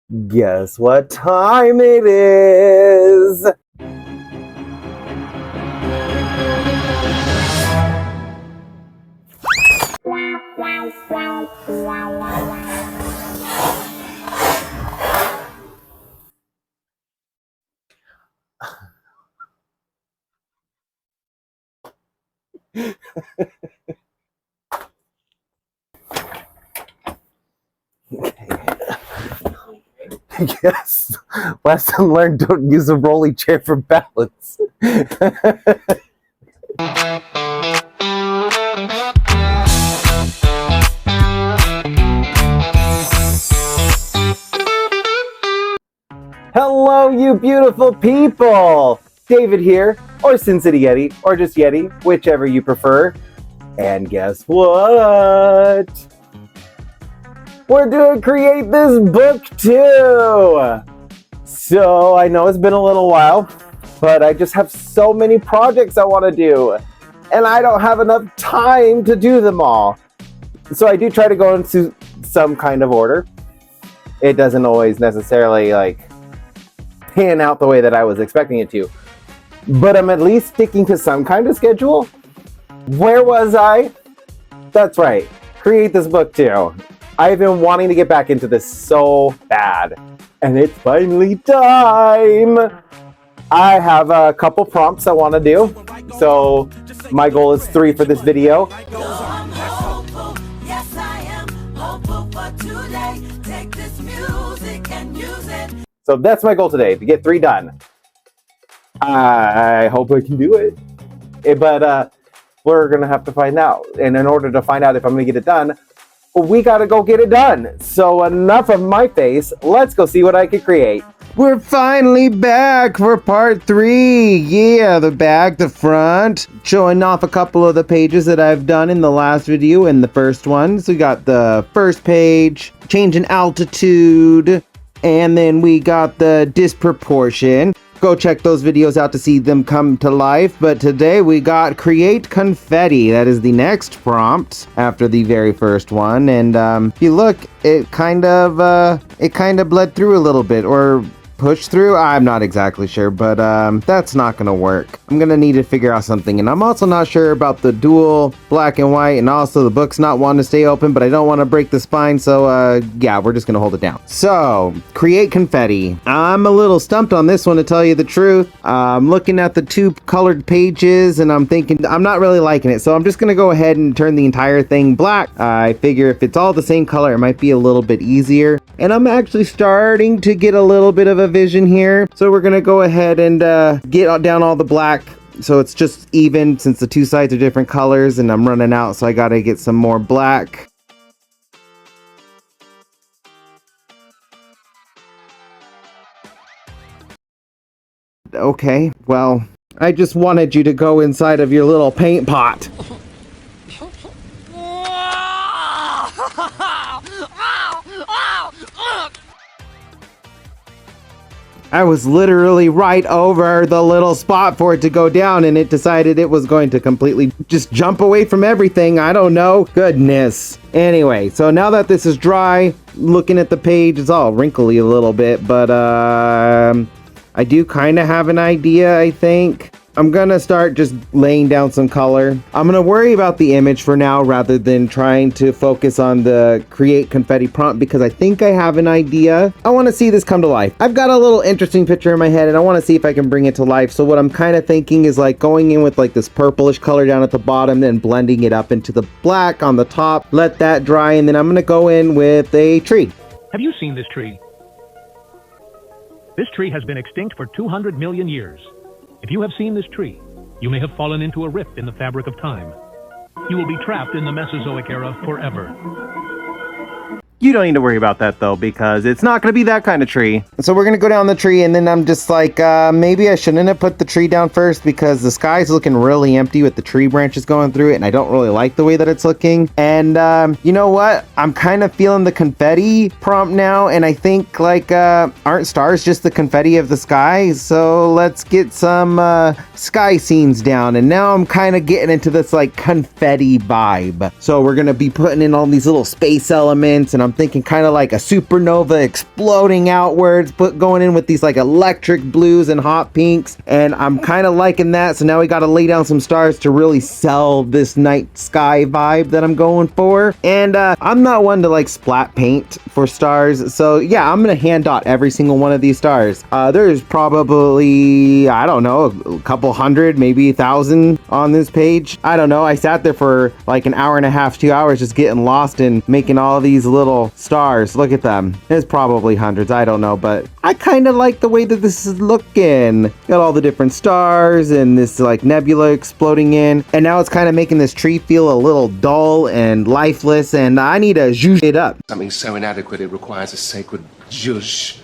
Guess what time it is? Yes. Lesson learned, don't use a rolly chair for balance. Hello, you beautiful people! David here, or Sin City Yeti, or just Yeti, whichever you prefer. And guess what? We're doing Create This Book too! So, I know it's been a little while, but I just have so many projects I want to do, and I don't have enough time to do them all. So I do try to go into some kind of order. It doesn't always necessarily, pan out the way that I was expecting it to. But I'm at least sticking to some kind of schedule. Where was I? That's right, Create This Book too. I've been wanting to get back into this so bad, and it's finally time! I have a couple prompts I want to do, so my goal is 3 for this video. So that's my goal today, to get 3 done. I hope I can do it. But we're going to have to find out. And in order to find out if I'm going to get it done, we got to go get it done. So enough of my face. Let's go see what I can create. We're finally back for part 3. Yeah, the back, the front. Showing off a couple of the pages that I've done in the last video and the first one. So we got the first page, change in altitude. And then we got the disproportion. Go check those videos out to see them come to life. But today we got create confetti. That is the next prompt after the very first one. And if you look, it kind of bled through a little bit, or push through. I'm not exactly sure, but that's not gonna work. I'm gonna need to figure out something, and I'm also not sure about the dual black and white, and also the book's not wanting to stay open, but I don't want to break the spine, so yeah, we're just gonna hold it down. So create confetti. I'm a little stumped on this one, to tell you the truth. I'm looking at the 2 colored pages and I'm thinking I'm not really liking it, so I'm just gonna go ahead and turn the entire thing black. I figure if it's all the same color, it might be a little bit easier, and I'm actually starting to get a little bit of a vision here, so we're gonna go ahead and get down all the black so it's just even, since the 2 sides are different colors, and I'm running out, so I gotta get some more black. Okay, well, I just wanted you to go inside of your little paint pot. I was literally right over the little spot for it to go down, and it decided it was going to completely just jump away from everything. I don't know. Goodness. Anyway, so now that this is dry, looking at the page, it's all wrinkly a little bit, but I do kind of have an idea, I think. I'm gonna start just laying down some color. I'm gonna worry about the image for now rather than trying to focus on the create confetti prompt, because I think I have an idea. I want to see this come to life. I've got a little interesting picture in my head, and I want to see if I can bring it to life. So what I'm kind of thinking is going in with this purplish color down at the bottom, then blending it up into the black on the top. Let that dry, and then I'm gonna go in with a tree. Have you seen this tree? This tree has been extinct for 200 million years. If you have seen this tree, you may have fallen into a rift in the fabric of time. You will be trapped in the Mesozoic era forever. You don't need to worry about that though, because it's not going to be that kind of tree. So we're going to go down the tree, and then I'm just maybe I shouldn't have put the tree down first, because the sky's looking really empty with the tree branches going through it, and I don't really like the way that it's looking. And you know what? I'm kind of feeling the confetti prompt now, and I think aren't stars just the confetti of the sky? So let's get some sky scenes down, and now I'm kind of getting into this confetti vibe. So we're going to be putting in all these little space elements, and I'm thinking kind of like a supernova exploding outwards, going in with these like electric blues and hot pinks, and I'm kind of liking that. So now we got to lay down some stars to really sell this night sky vibe that I'm going for. And I'm not one to like splat paint for stars, so yeah, I'm gonna hand dot every single one of these stars. There's probably, I don't know, a couple hundred, maybe 1,000 on this page. I don't know. I sat there for like an hour and a half, 2 hours, just getting lost in making all these little stars. Look at them. There's probably hundreds. I don't know, but I kind of like the way that this is looking. Got all the different stars and this like nebula exploding in, and now it's kind of making this tree feel a little dull and lifeless, and I need to zhuzh it up. Something so inadequate it requires a sacred zhuzh.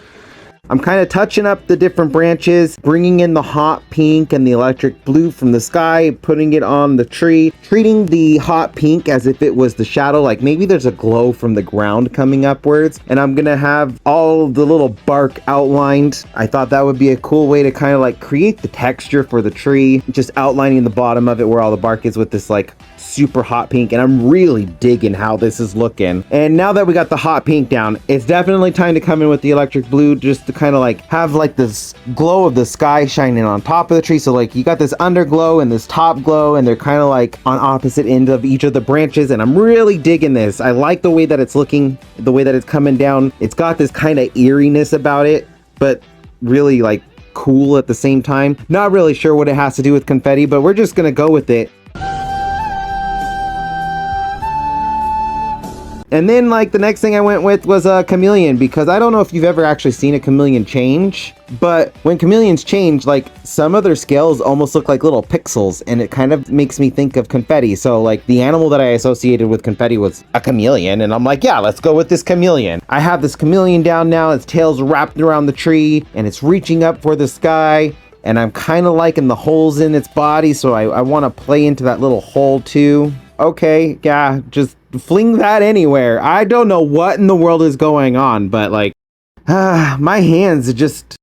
I'm kind of touching up the different branches, bringing in the hot pink and the electric blue from the sky, putting it on the tree, treating the hot pink as if it was the shadow, like maybe there's a glow from the ground coming upwards, and I'm gonna have all the little bark outlined. I thought that would be a cool way to kind of like create the texture for the tree, just outlining the bottom of it where all the bark is with this like super hot pink, and I'm really digging how this is looking. And now that we got the hot pink down, it's definitely time to come in with the electric blue, just to kind of like have like this glow of the sky shining on top of the tree. So like you got this underglow and this top glow, and they're kind of like on opposite ends of each of the branches, and I'm really digging this. I like the way that it's looking, the way that it's coming down. It's got this kind of eeriness about it, but really like cool at the same time. Not really sure what it has to do with confetti, but we're just gonna go with it. And then like the next thing I went with was a chameleon, because I don't know if you've ever actually seen a chameleon change, but when chameleons change, like some of their scales almost look like little pixels, and it kind of makes me think of confetti. So like the animal that I associated with confetti was a chameleon, and I'm like, yeah, let's go with this chameleon. I have this chameleon down now, its tail's wrapped around the tree, and it's reaching up for the sky. And I'm kind of liking the holes in its body, so I want to play into that little hole too. Okay, yeah, just fling that anywhere. I don't know what in the world is going on, but like, my hands just...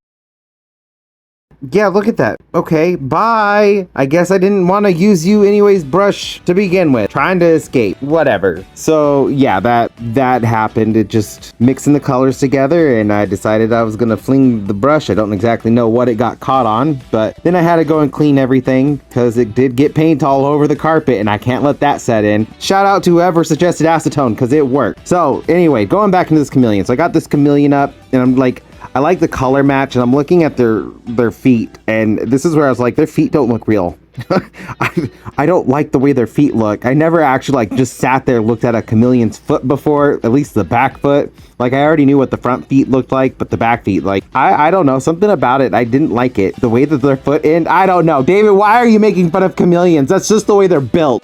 Yeah, look at that. Okay, bye. I guess I didn't want to use you anyways, brush, to begin with. Trying to escape, whatever. So yeah, that happened. It just mixing the colors together, and I decided I was gonna fling the brush. I don't exactly know what it got caught on, but then I had to go and clean everything because it did get paint all over the carpet, and I can't let that set in. Shout out to whoever suggested acetone, because it worked. So anyway, going back into this chameleon. So I got this chameleon up, and I'm like, I like the color match, and I'm looking at their feet, and this is where I was like, their feet don't look real. I don't like the way their feet look. I never actually like just sat there, looked at a chameleon's foot before, at least the back foot. Like I already knew what the front feet looked like, but the back feet, like I don't know, something about it, I didn't like it. The way that their foot end, I don't know. David, why are you making fun of chameleons? That's just the way they're built.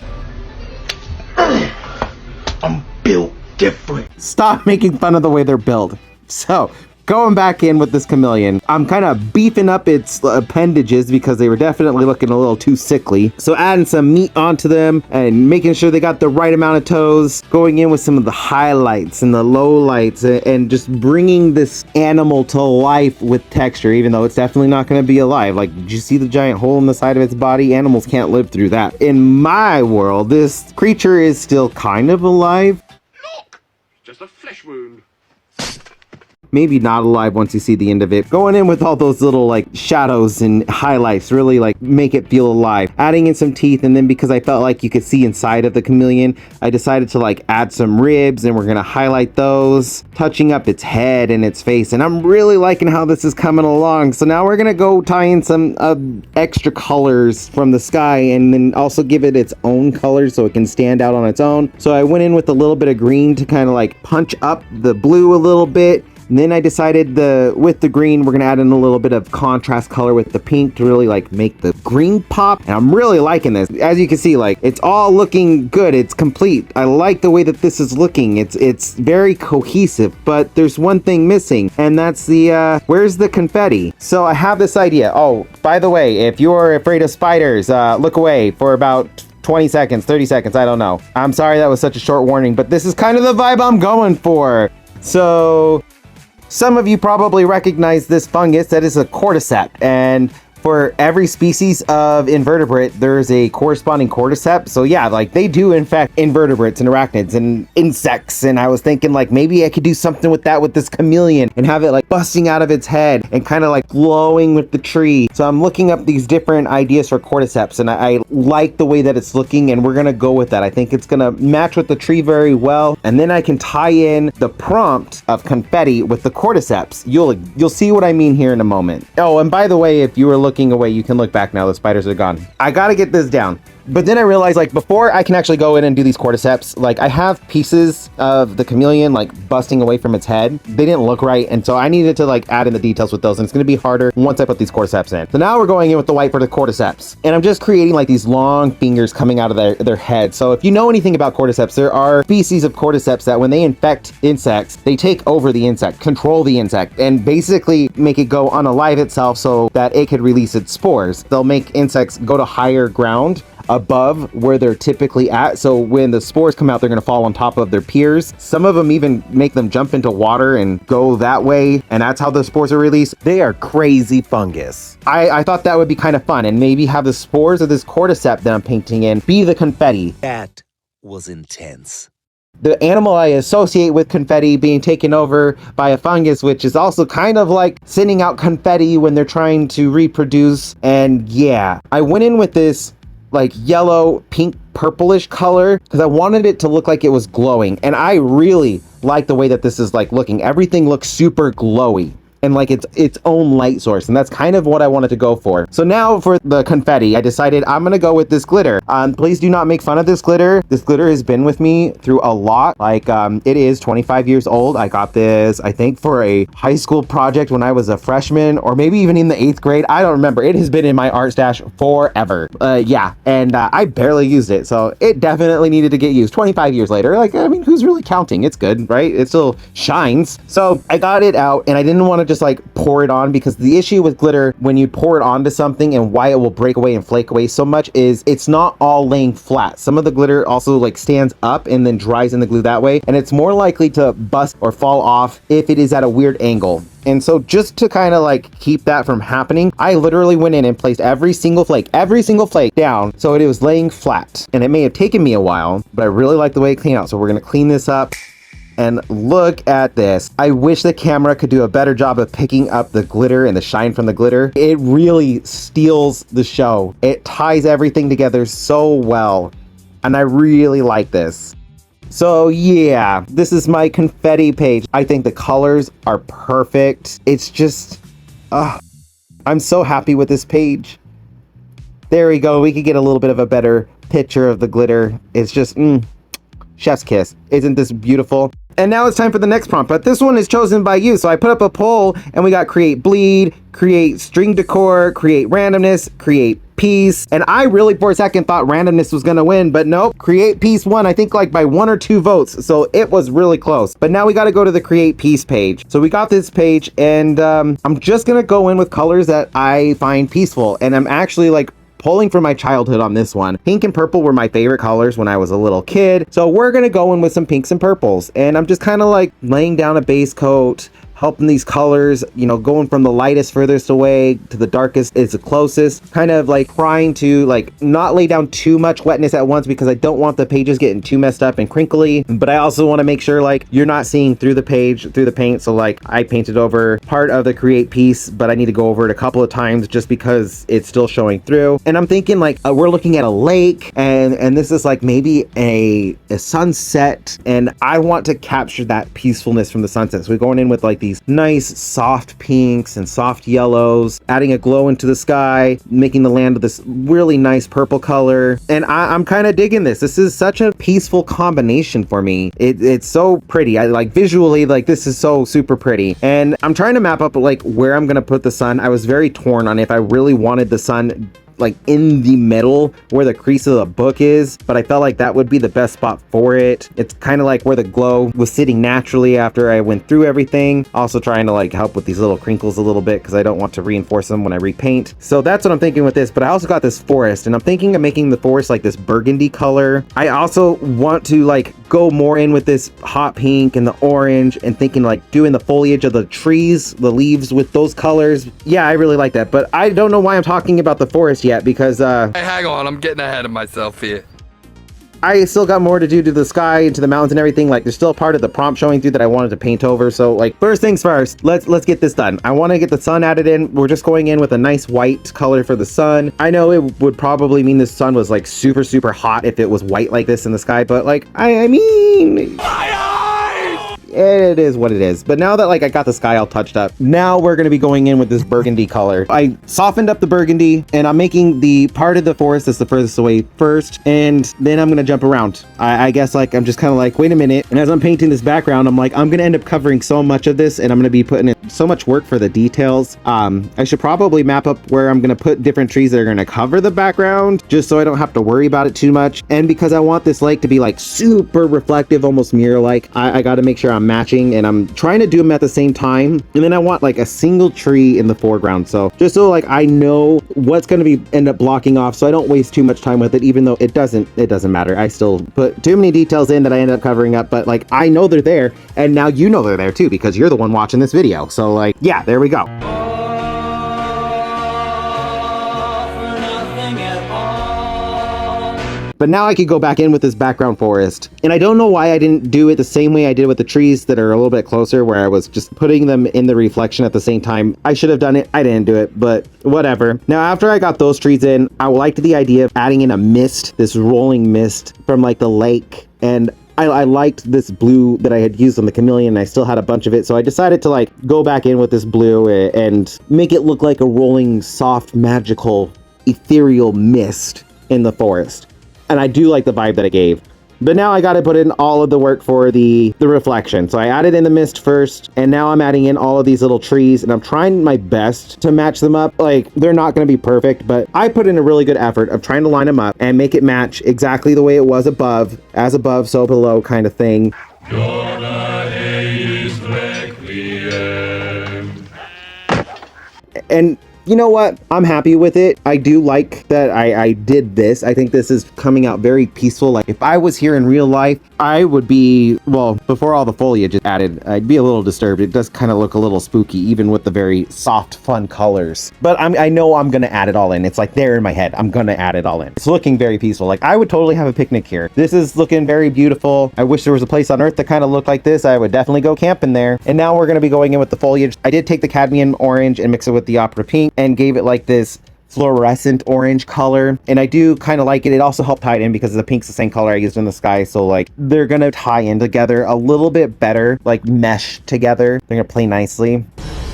I'm built different. Stop making fun of the way they're built. So, going back in with this chameleon, I'm kind of beefing up its appendages because they were definitely looking a little too sickly. So adding some meat onto them and making sure they got the right amount of toes, going in with some of the highlights and the lowlights, and just bringing this animal to life with texture, even though it's definitely not going to be alive. Like, did you see the giant hole in the side of its body? Animals can't live through that. In my world, this creature is still kind of alive. Look! Just a flesh wound. Maybe not alive once you see the end of it. Going in with all those little like shadows and highlights, really like make it feel alive. Adding in some teeth, and then because I felt like you could see inside of the chameleon, I decided to like add some ribs, and we're gonna highlight those, touching up its head and its face, and I'm really liking how this is coming along. So now we're gonna go tie in some extra colors from the sky, and then also give it its own color so it can stand out on its own. So I went in with a little bit of green to kind of like punch up the blue a little bit. And then I decided with the green, we're gonna add in a little bit of contrast color with the pink to really like make the green pop. And I'm really liking this. As you can see, like it's all looking good. It's complete. I like the way that this is looking. It's very cohesive, but there's one thing missing, and that's the where's the confetti? So I have this idea. Oh, by the way, if you're afraid of spiders, look away for about 20 seconds, 30 seconds, I don't know. I'm sorry that was such a short warning, but this is kind of the vibe I'm going for. So some of you probably recognize this fungus that is a cordyceps, and for every species of invertebrate, there's a corresponding cordyceps. So yeah, like they do infect invertebrates and arachnids and insects. And I was thinking like maybe I could do something with that with this chameleon and have it like busting out of its head and kind of like glowing with the tree. So I'm looking up these different ideas for cordyceps, and I like the way that it's looking, and we're gonna go with that. I think it's gonna match with the tree very well, and then I can tie in the prompt of confetti with the cordyceps. You'll see what I mean here in a moment. Oh, and by the way, if you were looking away, you can look back now. The spiders are gone. I gotta get this down. But then I realized, like, before I can actually go in and do these cordyceps, like, I have pieces of the chameleon, like, busting away from its head. They didn't look right, and so I needed to, like, add in the details with those, and it's going to be harder once I put these cordyceps in. So now we're going in with the white for the cordyceps, and I'm just creating, like, these long fingers coming out of their head. So if you know anything about cordyceps, there are species of cordyceps that when they infect insects, they take over the insect, control the insect, and basically make it go unalive itself so that it could release its spores. They'll make insects go to higher ground above where they're typically at, so when the spores come out, they're going to fall on top of their peers. Some of them even make them jump into water and go that way, and that's how the spores are released. They are crazy fungus. I thought that would be kind of fun, and maybe have the spores of this cordyceps that I'm painting in be the confetti. That was intense. The animal I associate with confetti being taken over by a fungus, which is also kind of like sending out confetti when they're trying to reproduce. And yeah, I went in with this like yellow, pink, purplish color because I wanted it to look like it was glowing, and I really like the way that this is like looking. Everything looks super glowy and like its own light source, and that's kind of what I wanted to go for. So now for the confetti, I decided I'm gonna go with this glitter. Please do not make fun of this glitter. This glitter has been with me through a lot. Like it is 25 years old. I got this, I think, for a high school project when I was a freshman, or maybe even in the 8th grade. I don't remember. It has been in my art stash forever. Yeah, and I barely used it, so it definitely needed to get used 25 years later. Like, I mean, who's really counting? It's good, right? It still shines. So I got it out, and I didn't want to just like pour it on, because the issue with glitter when you pour it onto something and why it will break away and flake away so much is it's not all laying flat. Some of the glitter also like stands up and then dries in the glue that way, and it's more likely to bust or fall off if it is at a weird angle. And so just to kind of like keep that from happening, I literally went in and placed every single flake down so it was laying flat. And it may have taken me a while, but I really like the way it came out. So we're gonna clean this up. And look at this. I wish the camera could do a better job of picking up the glitter and the shine from the glitter. It really steals the show. It ties everything together so well, and I really like this. So yeah, this is my confetti page. I think the colors are perfect. It's just, I'm so happy with this page. There we go. We could get a little bit of a better picture of the glitter. It's just, chef's kiss. Isn't this beautiful? And now it's time for the next prompt, but this one is chosen by you. So I put up a poll, and we got create bleed, create string decor, create randomness, create peace. And I really for a second thought randomness was gonna win, but nope, create peace won, I think like by 1 or 2 votes. So it was really close. But now we gotta go to the create peace page. So we got this page, and I'm just gonna go in with colors that I find peaceful. And I'm actually like pulling from my childhood on this one. Pink and purple were my favorite colors when I was a little kid. So we're gonna go in with some pinks and purples. And I'm just kind of like laying down a base coat, helping these colors, you know, going from the lightest furthest away to the darkest is the closest, kind of like trying to like not lay down too much wetness at once, because I don't want the pages getting too messed up and crinkly, but I also want to make sure like you're not seeing through the page, through the paint. So like I painted over part of the create piece, but I need to go over it a couple of times just because it's still showing through. And I'm thinking like we're looking at a lake, and this is like maybe a sunset, and I want to capture that peacefulness from the sunset. So we're going in with like these nice soft pinks and soft yellows, adding a glow into the sky, making the land of this really nice purple color. And I'm kind of digging this. This is such a peaceful combination for me. It's so pretty. I like visually, like this is so super pretty. And I'm trying to map up like where I'm gonna put the sun. I was very torn on if I really wanted the sun like in the middle where the crease of the book is, but I felt like that would be the best spot for it. It's kind of like where the glow was sitting naturally after I went through everything. Also trying to like help with these little crinkles a little bit because I don't want to reinforce them when I repaint. So that's what I'm thinking with this, but I also got this forest, and I'm thinking of making the forest like this burgundy color. I also want to like go more in with this hot pink and the orange and thinking like doing the foliage of the trees, the leaves with those colors. Yeah, I really like that, but I don't know why I'm talking about the forest yet because Hey, hang on, I'm getting ahead of myself here. I still got more to do to the sky and to the mountains and everything. Like, there's still a part of the prompt showing through that I wanted to paint over. So, like, first things first, let's get this done. I want to get the sun added in. We're just going in with a nice white color for the sun. I know it would probably mean the sun was like super, super hot if it was white like this in the sky, but like, I mean, it is what it is. But now that like I got the sky all touched up, now we're going to be going in with this burgundy color. I softened up the burgundy and I'm making the part of the forest that's the furthest away first, and then I'm going to jump around. I guess like I'm just kind of like, wait a minute. And as I'm painting this background, I'm like, I'm going to end up covering so much of this and I'm going to be putting in so much work for the details. I should probably map up where I'm going to put different trees that are going to cover the background just so I don't have to worry about it too much. And because I want this lake to be like super reflective, almost mirror-like, I got to make sure I'm matching and I'm trying to do them at the same time. And then I want like a single tree in the foreground. So just so like I know what's going to be end up blocking off so I don't waste too much time with it, even though it doesn't matter. I still put too many details in that I end up covering up, but like I know they're there and now you know they're there too because you're the one watching this video. So like, yeah, there we go. But now I could go back in with this background forest. And I don't know why I didn't do it the same way I did with the trees that are a little bit closer, where I was just putting them in the reflection at the same time. I should have done it. I didn't do it, but whatever. Now, after I got those trees in, I liked the idea of adding in a mist, this rolling mist from like the lake. And I liked this blue that I had used on the chameleon, and I still had a bunch of it. So I decided to like go back in with this blue and make it look like a rolling, soft, magical, ethereal mist in the forest. And I do like the vibe that it gave. But now I got to put in all of the work for the reflection. So I added in the mist first, and now I'm adding in all of these little trees, and I'm trying my best to match them up. Like, they're not going to be perfect, but I put in a really good effort of trying to line them up and make it match exactly the way it was above, as above, so below kind of thing. And you know what? I'm happy with it. I do like that I did this. I think this is coming out very peaceful. Like if I was here in real life, I would be, well, before all the foliage is added, I'd be a little disturbed. It does kind of look a little spooky, even with the very soft, fun colors. But I know I'm going to add it all in. It's like there in my head. I'm going to add it all in. It's looking very peaceful. Like I would totally have a picnic here. This is looking very beautiful. I wish there was a place on Earth that kind of looked like this. I would definitely go camping there. And now we're going to be going in with the foliage. I did take the cadmium orange and mix it with the opera pink and gave it like this fluorescent orange color, and I do kind of like it. It also helped tie it in because the pink's the same color I used in the sky, so like they're gonna tie in together a little bit better, like mesh together. They're gonna play nicely.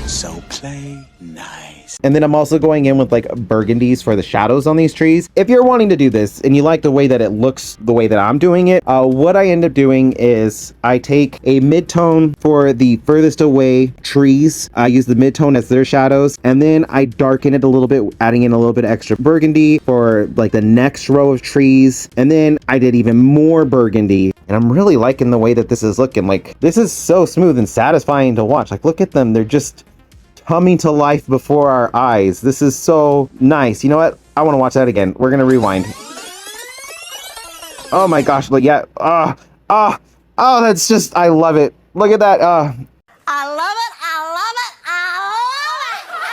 So play nice. And then I'm also going in with like burgundies for the shadows on these trees. If you're wanting to do this and you like the way that it looks, the way that I'm doing it, what I end up doing is I take a mid-tone for the furthest away trees. I use the mid-tone as their shadows, and then I darken it a little bit, adding in a little bit of extra burgundy for like the next row of trees. And then I did even more burgundy. And I'm really liking the way that this is looking. Like this is so smooth and satisfying to watch. Like look at them. They're just coming to life before our eyes. This is so nice. You know what? I want to watch that again. We're gonna rewind. Oh my gosh, look, yeah. Oh, that's just, I love it. Look at that. I love it, I love it, I love it, I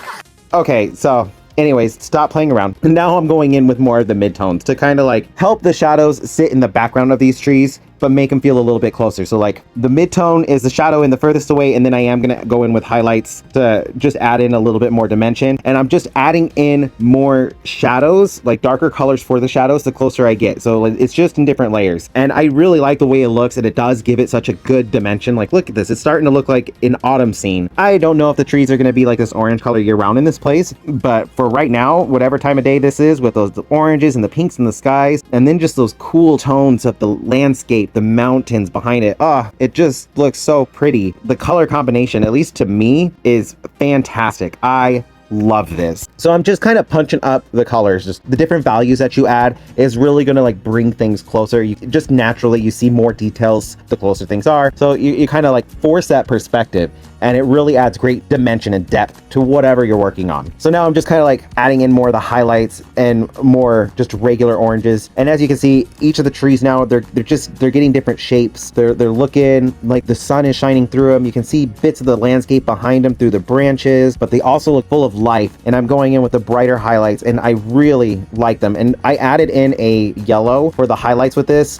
love it. Okay, so anyways, stop playing around. Now I'm going in with more of the midtones to kind of like help the shadows sit in the background of these trees, but make them feel a little bit closer. So like the mid-tone is the shadow in the furthest away, and then I am gonna go in with highlights to just add in a little bit more dimension. And I'm just adding in more shadows, like darker colors for the shadows, the closer I get. So it's just in different layers. And I really like the way it looks, and it does give it such a good dimension. Like look at this, it's starting to look like an autumn scene. I don't know if the trees are gonna be like this orange color year round in this place, but for right now, whatever time of day this is, with those oranges and the pinks in the skies, and then just those cool tones of the landscape, the mountains behind it. It just looks so pretty. The color combination, at least to me, is fantastic. I love this. So I'm just kind of punching up the colors. Just the different values that you add is really going to like bring things closer. You just naturally, you see more details the closer things are. So you kind of like force that perspective. and it really adds great dimension and depth to whatever you're working on. So now I'm just kind of like adding in more of the highlights and more just regular oranges. And as you can see, each of the trees now, they're getting different shapes. They're looking like the sun is shining through them. You can see bits of the landscape behind them through the branches, but they also look full of life. And I'm going in with the brighter highlights, and I really like them. And I added in a yellow for the highlights with this.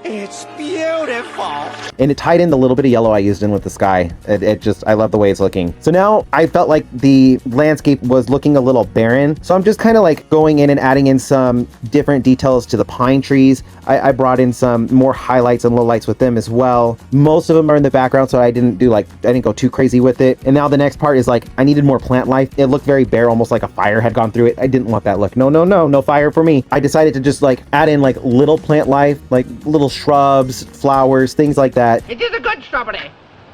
It's beautiful. And it tied in the little bit of yellow I used in with the sky. It just, I love the way it's looking. So now I felt like the landscape was looking a little barren. So I'm just kind of like going in and adding in some different details to the pine trees. I brought in some more highlights and lowlights with them as well. Most of them are in the background, so I didn't go too crazy with it. And now the next part is like, I needed more plant life. It looked very bare, almost like a fire had gone through it. I didn't want that look. No fire for me. I decided to just like add in like little plant life, like little shrubs, flowers, things like that. It is a good strawberry.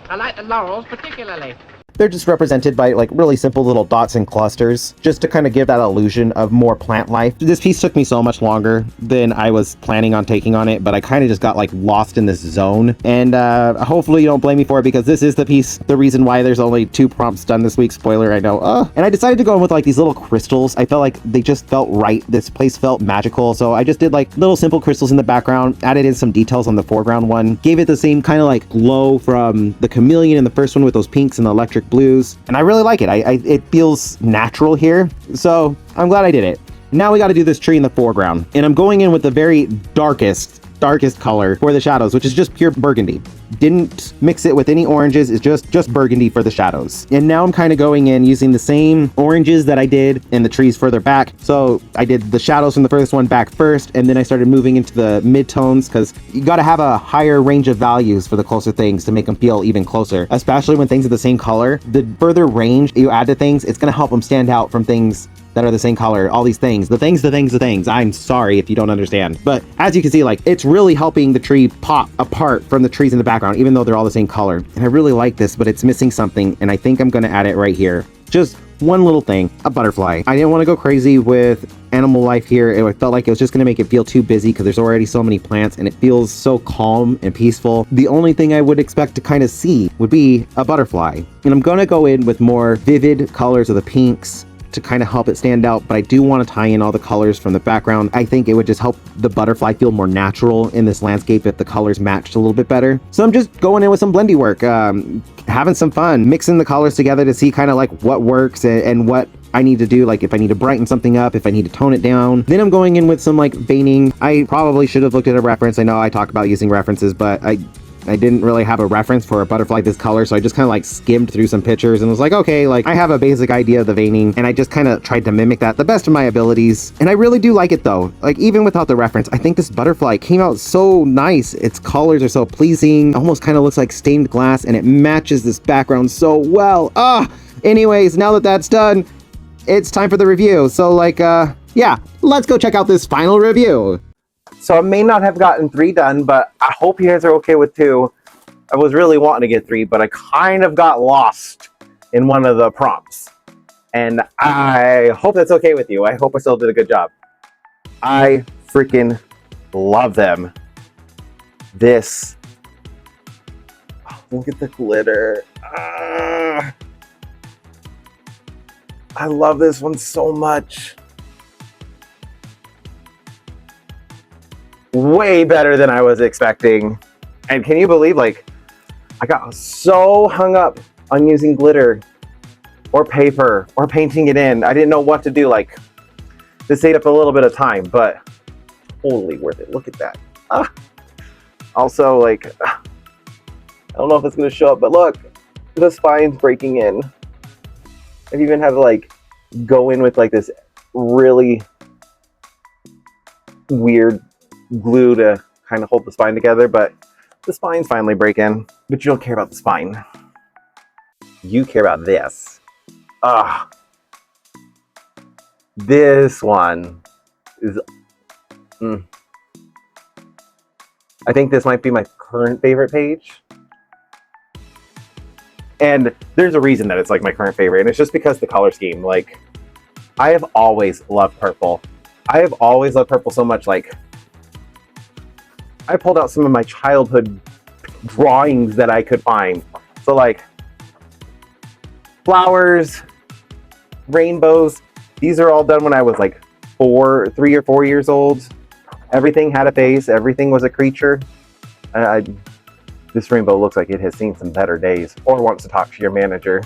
I like the laurels particularly. They're just represented by like really simple little dots and clusters, just to kind of give that illusion of more plant life. This piece took me so much longer than I was planning on taking on it, but I kind of just got like lost in this zone. And hopefully you don't blame me for it, because this is the reason why there's only 2 prompts done this week. Spoiler, I know. And I decided to go in with like these little crystals. I felt like they just felt right. This place felt magical. So I just did like little simple crystals in the background, added in some details on the foreground one, gave it the same kind of like glow from the chameleon in the first one with those pinks and the electric blues, and I really like it. It feels natural here, so I'm glad I did it. Now we got to do this tree in the foreground, and I'm going in with the very darkest color for the shadows, which is just pure burgundy. Didn't mix it with any oranges. It's just burgundy for the shadows. And now I'm kind of going in using the same oranges that I did in the trees further back. So I did the shadows from the first one back first, and then I started moving into the mid-tones, because you got to have a higher range of values for the closer things to make them feel even closer, especially when things are the same color. The further range you add to things, it's going to help them stand out from things that are the same color. All these things, the things. I'm sorry if you don't understand. But as you can see, like, it's really helping the tree pop apart from the trees in the background, even though they're all the same color. And I really like this, but it's missing something, and I think I'm gonna add it right here. Just one little thing, a butterfly. I didn't want to go crazy with animal life here. It felt like it was just gonna make it feel too busy, because there's already so many plants and it feels so calm and peaceful. The only thing I would expect to kind of see would be a butterfly. And I'm gonna go in with more vivid colors of the pinks to kind of help it stand out, but I do want to tie in all the colors from the background. I think it would just help the butterfly feel more natural in this landscape if the colors matched a little bit better. So I'm just going in with some blendy work, having some fun, mixing the colors together to see kind of like what works and what I need to do, like if I need to brighten something up, if I need to tone it down. Then I'm going in with some like veining. I probably should have looked at a reference. I know I talk about using references, but I didn't really have a reference for a butterfly this color, so I just kind of like skimmed through some pictures and was like, okay, like I have a basic idea of the veining, and I just kind of tried to mimic that the best of my abilities. And I really do like it though. Like even without the reference, I think this butterfly came out so nice. Its colors are so pleasing, almost kind of looks like stained glass, and it matches this background so well. Anyways, now that that's done, it's time for the review. So like, yeah, let's go check out this final review. So I may not have gotten 3 done, but I hope you guys are okay with 2. I was really wanting to get 3, but I kind of got lost in one of the prompts. And I hope that's okay with you. I hope I still did a good job. I freaking love them. This. Oh, look at the glitter. I love this one so much. Way better than I was expecting. And can you believe, like, I got so hung up on using glitter or paper or painting it in. I didn't know what to do. Like, this ate up a little bit of time, but totally worth it. Look at that. Also, like, I don't know if it's going to show up, but look, the spine's breaking in. I've even had to, like, go in with, like, this really weird glue to kind of hold the spine together, but the spine's finally breaking. But you don't care about the spine. You care about this. This one is I think this might be my current favorite page. And there's a reason that it's like my current favorite, and it's just because the color scheme. Like, I have always loved purple. I have always loved purple so much, like I pulled out some of my childhood drawings that I could find. So like, flowers, rainbows. These are all done when I was like 3 or 4 years old. Everything had a face. Everything was a creature. This rainbow looks like it has seen some better days or wants to talk to your manager.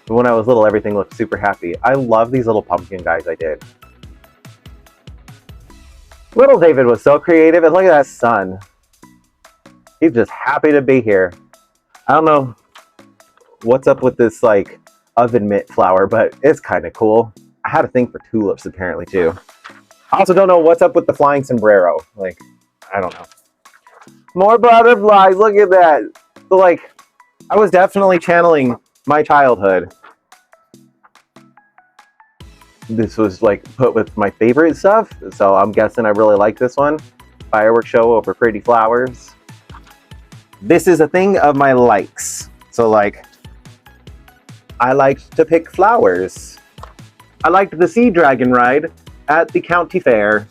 But when I was little, everything looked super happy. I love these little pumpkin guys I did. Little David was so creative, and look at that sun. He's just happy to be here. I don't know what's up with this like oven mitt flower, but it's kind of cool. I had a thing for tulips apparently too. I also don't know what's up with the flying sombrero. Like, I don't know. More butterflies, look at that. So like, I was definitely channeling my childhood. This was like put with my favorite stuff, so I'm guessing I really like this one. Fireworks show over pretty flowers. This is a thing of my likes. So like, I liked to pick flowers. I liked the sea dragon ride at the county fair.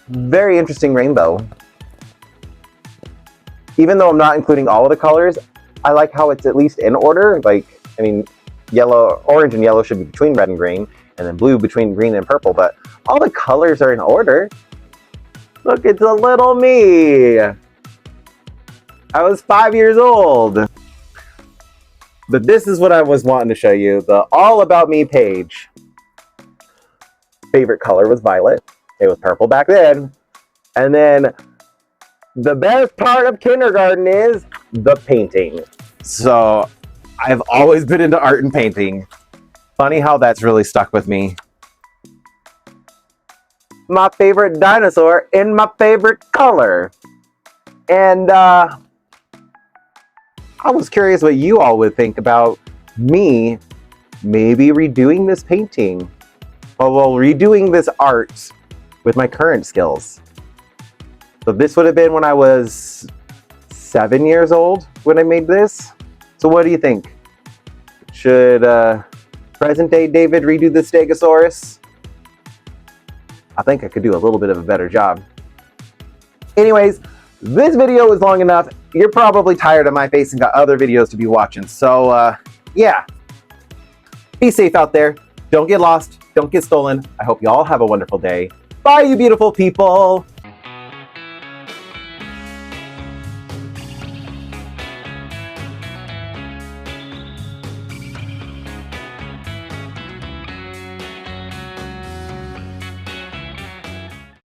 Very interesting rainbow. Even though I'm not including all of the colors, I like how it's at least in order. Like, I mean, yellow, orange and yellow should be between red and green, and then blue between green and purple, but all the colors are in order. Look, it's a little me. I was 5 years old. But this is what I was wanting to show you, the All About Me page. Favorite color was violet. It was purple back then. And then the best part of kindergarten is the painting. So I've always been into art and painting. Funny how that's really stuck with me. My favorite dinosaur in my favorite color. And I was curious what you all would think about me maybe redoing this painting. Well, redoing this art with my current skills. So this would have been when I was 7 years old when I made this. So what do you think? Should present day David redo the Stegosaurus? I think I could do a little bit of a better job. Anyways, this video is long enough. You're probably tired of my face and got other videos to be watching. So yeah, be safe out there. Don't get lost. Don't get stolen. I hope you all have a wonderful day. Bye, you beautiful people.